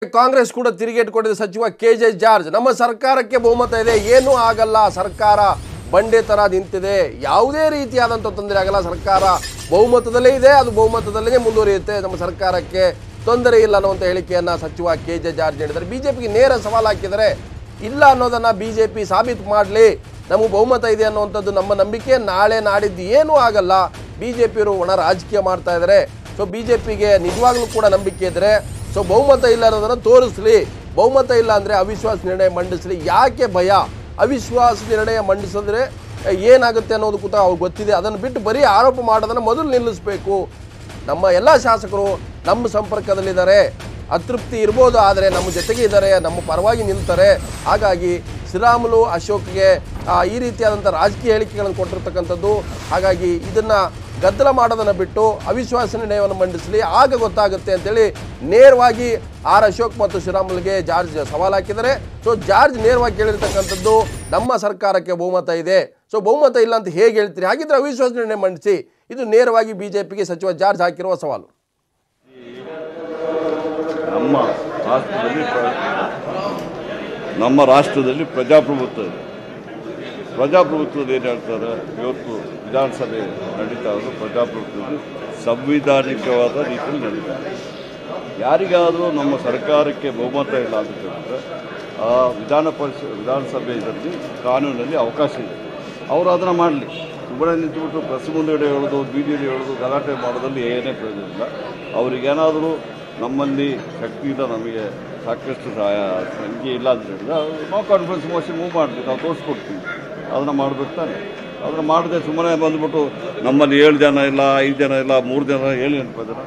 ಕಾಂಗ್ರೆಸ್ ಕೂಡ ತಿರುಗೇಟು ಕೊಟ್ಟಿದೆ ಸಚಿವ ಕೆಜೆ ಜಾರ್ಜ್ ನಮ್ಮ ಸರ್ಕಾರಕ್ಕೆ ಬಹುಮತ ಇದೆ ಏನೂ ಆಗಲ್ಲ ಸರ್ಕಾರ ಬಂಡೆ ತರ ನಿಂತಿದೆ ಯಾವುದೇ ರೀತಿಯಾದಂತ ತೊಂದರೆ ಆಗಲ್ಲ ಸರ್ಕಾರ ಬಹುಮತದಲ್ಲೇ ಇದೆ ಅದು ಬಹುಮತದಲ್ಲೇ ಮುಂದುವರಿಯುತ್ತೆ ನಮ್ಮ ಸರ್ಕಾರಕ್ಕೆ ತೊಂದರೆ ಇಲ್ಲ ಅನ್ನುವಂತ ಹೇಳಿಕೆಯನ್ನ ಸಚಿವ ಕೆಜೆ ಜಾರ್ಜ್ ಹೇಳಿದ್ದಾರೆ ಬಿಜೆಪಿಗೆ ನೇರ ಸವಾಲು ಹಾಕಿದರೆ ಇಲ್ಲ ಅನ್ನೋದನ್ನ ಬಿಜೆಪಿ ಸಾಬೀತು ಮಾಡಲಿ ನಮಗೆ ಬಹುಮತ ಇದೆ ಅನ್ನುವಂಥದ್ದು ನಮ್ಮ ನಂಬಿಕೆ ನಾಳೆ ನಾಡಿದ್ದು ಏನೂ ಆಗಲ್ಲ ಬಿಜೆಪಿಯವರು ಒಣ ರಾಜಕೀಯ ಮಾಡ್ತಾ ಇದ್ದಾರೆ ಸೊ ಬಿಜೆಪಿಗೆ ನಿಜವಾಗ್ಲೂ ಕೂಡ ನಂಬಿಕೆ ಇದ್ರೆ ಸೊ ಬಹುಮತ ಇಲ್ಲ ಅನ್ನೋದನ್ನ ತೋರಿಸಲಿ ಬಹುಮತ ಇಲ್ಲ ಅಂದ್ರೆ ಅವಿಶ್ವಾಸ ನಿರ್ಣಯ ಮಂಡಿಸಲಿ ಯಾಕೆ ಭಯ ಅವಿಶ್ವಾಸ ನಿರ್ಣಯ ಮಂಡಿಸಿದ್ರೆ ಏನಾಗುತ್ತೆ ಅನ್ನೋದು ಕೂಡ ಅವ್ರಿಗೆ ಗೊತ್ತಿದೆ ಅದನ್ನು ಬಿಟ್ಟು ಬರೀ ಆರೋಪ ಮಾಡೋದನ್ನ ಮೊದಲು ನಿಲ್ಲಿಸಬೇಕು ನಮ್ಮ ಎಲ್ಲ ಶಾಸಕರು ನಮ್ಮ ಸಂಪರ್ಕದಲ್ಲಿದ್ದಾರೆ ಅತೃಪ್ತಿ ಇರ್ಬೋದು ಆದರೆ ನಮ್ಮ ಜೊತೆಗೆ ಇದ್ದಾರೆ ನಮ್ಮ ಪರವಾಗಿ ನಿಲ್ತಾರೆ ಹಾಗಾಗಿ ಶ್ರೀರಾಮುಲು ಅಶೋಕ್ಗೆ ಈ ರೀತಿಯಾದಂಥ ರಾಜಕೀಯ ಹೇಳಿಕೆಗಳನ್ನು ಕೊಟ್ಟಿರ್ತಕ್ಕಂಥದ್ದು ಹಾಗಾಗಿ ಇದನ್ನ ಗದ್ದಲ ಮಾಡೋದನ್ನು ಬಿಟ್ಟು ಅವಿಶ್ವಾಸ ನಿರ್ಣಯವನ್ನು ಮಂಡಿಸಲಿ ಆಗ ಗೊತ್ತಾಗುತ್ತೆ ಅಂತೇಳಿ ನೇರವಾಗಿ ಆರ್ ಅಶೋಕ್ ಮತ್ತು ಶ್ರೀರಾಮುಲುಗೆ ಜಾರ್ಜ್ ಸವಾಲು ಹಾಕಿದ್ದಾರೆ ಸೊ ಜಾರ್ಜ್ ನೇರವಾಗಿ ಕೇಳಿರ್ತಕ್ಕಂಥದ್ದು ನಮ್ಮ ಸರ್ಕಾರಕ್ಕೆ ಬಹುಮತ ಇದೆ ಸೊ ಬಹುಮತ ಇಲ್ಲ ಅಂತ ಹೇಗೆ ಹೇಳ್ತೀರಿ ಹಾಗಿದ್ರೆ ಅವಿಶ್ವಾಸ ನಿರ್ಣಯ ಮಂಡಿಸಿ ಇದು ನೇರವಾಗಿ ಬಿಜೆಪಿಗೆ ಸಚಿವ ಜಾರ್ಜ್ ಹಾಕಿರುವ ಸವಾಲು ನಮ್ಮ ರಾಷ್ಟ್ರದಲ್ಲಿ ಪ್ರಜಾಪ್ರಭುತ್ವ ಇದೆ ಪ್ರಜಾಪ್ರಭುತ್ವದ ಏನು ಹೇಳ್ತಾರೆ ಇವತ್ತು ವಿಧಾನಸಭೆ ನಡೀತಾ ಇರೋದು ಪ್ರಜಾಪ್ರಭುತ್ವದಲ್ಲಿ ಸಂವಿಧಾನಿಕವಾದ ರೀತಿಯಲ್ಲಿ ನಡೀತಾ ಇದೆ ಯಾರಿಗಾದರೂ ನಮ್ಮ ಸರ್ಕಾರಕ್ಕೆ ಬಹುಮತ ಇಲ್ಲ ಅಂತ ಹೇಳಿದ್ರೆ ಆ ವಿಧಾನಸಭೆಯಲ್ಲಿ ಕಾನೂನಲ್ಲಿ ಅವಕಾಶ ಇದೆ ಅವರು ಅದನ್ನು ಮಾಡಲಿ ಸುಮ್ಮನೆ ನಿಂತುಬಿಟ್ಟು ಪ್ರೆಸ್ ಮುಂದೆಗಡೆ ಹೇಳೋದು ಬೀದಿಯಲ್ಲಿ ಹೇಳೋದು ಗಲಾಟೆ ಮಾಡೋದ್ರಲ್ಲಿ ಏನೇ ಪ್ರಯೋಜನ ಇಲ್ಲ ಅವರಿಗೇನಾದರೂ ನಮ್ಮಲ್ಲಿ ಶಕ್ತಿ ಇಲ್ಲ ನಮಗೆ ಸಾಕಷ್ಟು ಸಂಖ್ಯೆ ಇಲ್ಲ ಅಂತ ಹೇಳಿದ್ರೆ ನೋ ಕಾನ್ಫಿಡೆನ್ಸ್ ಮೋಷನ್ ಮೂವ್ ಮಾಡ್ತೀವಿ ನಾವು ತೋರಿಸ್ಕೊಡ್ತೀವಿ ಅದನ್ನು ಮಾಡಬೇಕು ತಾನೆ ಅದನ್ನು ಮಾಡದೆ ಸುಮ್ಮನೆ ಬಂದುಬಿಟ್ಟು ನಮ್ಮಲ್ಲಿ 7 ಜನ ಇಲ್ಲ 5 ಜನ ಇಲ್ಲ 3 ಜನ ಹೇಳಿ ಅನ್ಕೋತಾರೆ